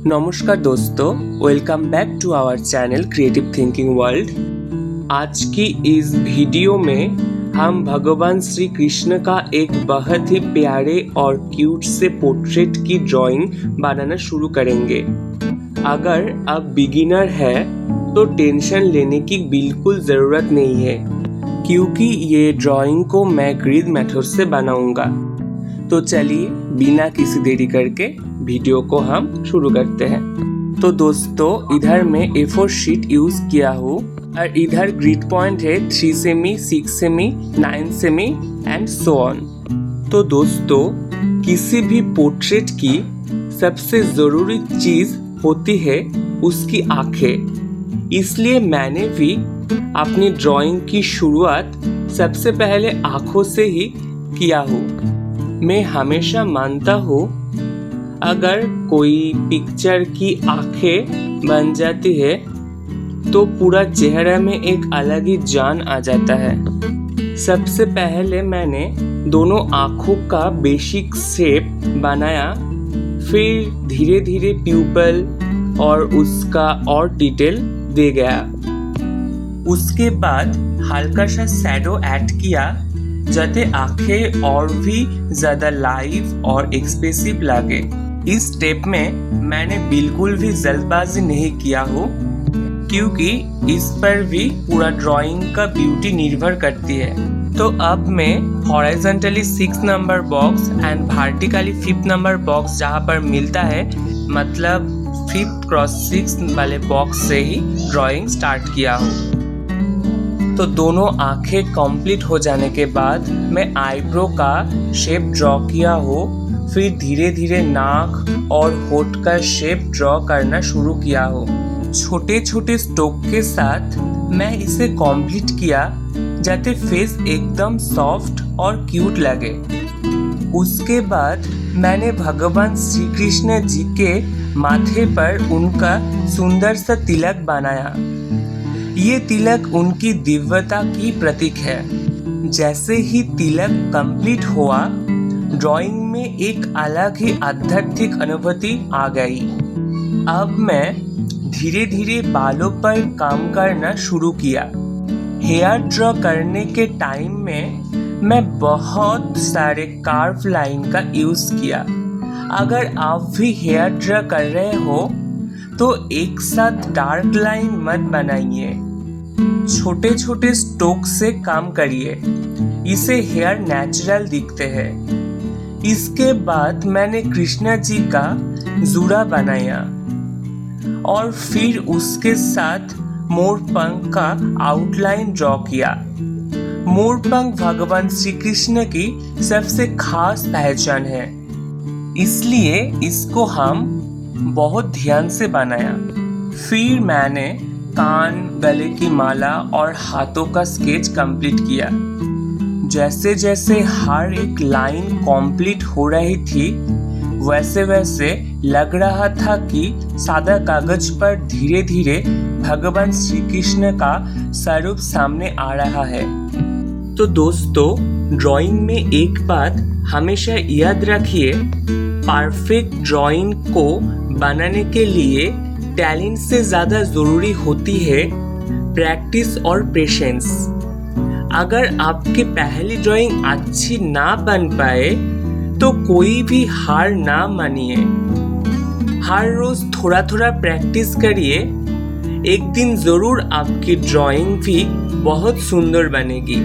नमस्कार दोस्तों, welcome back to our channel creative thinking world. आज की इस वीडियो में हम भगवान श्री कृष्ण का एक बहुत ही प्यारे और क्यूट से पोर्ट्रेट की ड्राइंग बनाना शुरू करेंगे। अगर आप बिगिनर है तो टेंशन लेने की बिल्कुल ज़रूरत नहीं है, क्योंकि ये ड्राइंग को मैं ग्रिड मेथड से बनाऊंगा। तो चलिए बिना किसी देरी करके वीडियो को हम शुरू करते हैं। तो दोस्तों, इधर मैं A4 शीट यूज़ किया हूँ और इधर ग्रिड पॉइंट है 3 semi, 6 semi, 9 semi and so on. तो दोस्तों, किसी भी पोर्ट्रेट की सबसे ज़रूरी चीज़ होती है उसकी आँखें। इसलिए मैंने भी अपनी ड्राइंग की शुरुआत सबसे पहले आँखों से ही किया हूँ। मैं हमेशा मानता हूँ अगर कोई पिक्चर की आंखें बन जाती है तो पूरा चेहरा में एक अलग ही जान आ जाता है। सबसे पहले मैंने दोनों आँखों का बेसिक शेप बनाया, फिर धीरे धीरे प्यूपल और उसका और डिटेल दे गया। उसके बाद हल्का सा शैडो ऐड किया जाते आंखें और भी ज़्यादा लाइव और एक्सप्रेसिव लगे। इस स्टेप में मैंने बिल्कुल भी जल्दबाजी नहीं किया हो, क्योंकि इस पर भी पूरा ड्राइंग का ब्यूटी निर्भर करती है। तो अब मैं horizontally 6 number box and vertically 5 number box जहाँ पर मिलता है, मतलब 5x6 वाले बॉक्स से ही ड्राइंग स्टार्ट किया हूँ। तो दोनों आंखें कंप्लीट हो जाने के बाद मैं आईब्रो का शेप ड्रॉ किया हो, फिर धीरे धीरे नाक और होठ का शेप ड्रॉ करना शुरू किया हो। छोटे छोटे स्ट्रोक के साथ मैं इसे कंप्लीट किया जाते फेस एकदम सॉफ्ट और क्यूट लगे। उसके बाद मैंने भगवान श्री कृष्ण जी के माथे पर उनका सुंदर सा तिलक बनाया। ये तिलक उनकी दिव्यता की प्रतीक है। जैसे ही तिलक कंप्लीट हुआ, ड्राइंग में एक अलग ही आध्यात्मिक अनुभूति आ गई। अब मैं धीरे धीरे बालों पर काम करना शुरू किया। हेयर ड्रॉ करने के टाइम में मैं बहुत सारे कार्व लाइन का यूज़ किया। अगर आप भी हेयर ड्रॉ कर रहे हो तो एक साथ डार्क लाइन मत बनाइए, छोटे छोटे स्ट्रोक से काम करिए, इसे हेयर नेचुरल दिखते हैं। इसके बाद मैंने कृष्णा जी का जूड़ा बनाया और फिर उसके साथ मोर पंख का आउटलाइन ड्रॉ किया। मोर पंख भगवान श्री कृष्ण की सबसे खास पहचान है, इसलिए इसको हम बहुत ध्यान से बनाया। फिर मैंने कान, गले की माला और हाथों का स्केच कंप्लीट किया। जैसे जैसे हर एक लाइन कंप्लीट हो रही थी, वैसे वैसे लग रहा था कि सादा कागज पर धीरे धीरे भगवान श्री कृष्ण का स्वरूप सामने आ रहा है। तो दोस्तों, ड्राइंग में एक बात हमेशा याद रखिए, परफेक्ट ड्राइंग को बनाने के लिए टैलेंट से ज़्यादा ज़रूरी होती है प्रैक्टिस और पेशेंस। अगर आपकी पहली ड्राइंग अच्छी ना बन पाए तो कोई भी हार ना मानिए। हर रोज़ थोड़ा थोड़ा प्रैक्टिस करिए, एक दिन ज़रूर आपकी ड्राइंग भी बहुत सुंदर बनेगी।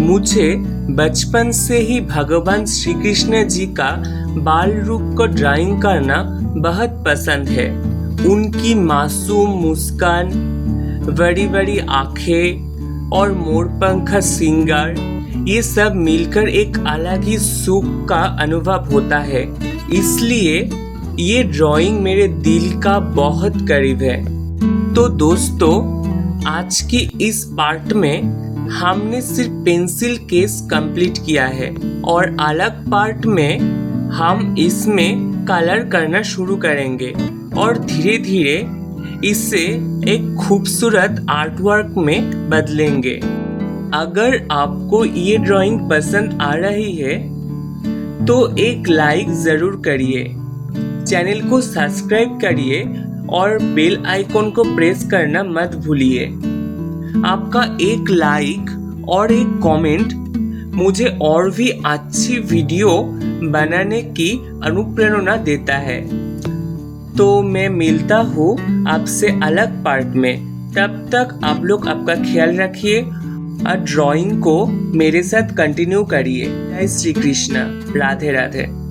मुझे बचपन से ही भगवान श्री कृष्ण जी का बाल रूप को ड्राइंग करना बहुत पसंद है। उनकी मासूम मुस्कान, बड़ी बड़ी आँखें और मोरपंख का श्रृंगार, ये सब मिलकर एक अलग ही सुख का अनुभव होता है। इसलिए ये ड्राइंग मेरे दिल का बहुत करीब है। तो दोस्तों, आज की इस पार्ट में हमने सिर्फ पेंसिल केस कंप्लीट किया है और अलग पार्ट में हम इसमें कलर करना शुरू करेंगे और धीरे धीरे इसे एक खूबसूरत आर्टवर्क में बदलेंगे। अगर आपको ये ड्राइंग पसंद आ रही है तो एक लाइक ज़रूर करिए। चैनल को सब्सक्राइब करिए और बेल आइकॉन को प्रेस करना मत भूलिए। आपका एक लाइक और एक कमेंट मुझे और भी अच्छी वीडियो बनाने की अनुप्रेरणा देता है। तो मैं मिलता हूँ आपसे अलग पार्ट में। तब तक आप लोग आपका ख्याल रखिए और ड्राइंग को मेरे साथ कंटिन्यू करिए। जय श्री कृष्णा, राधे राधे।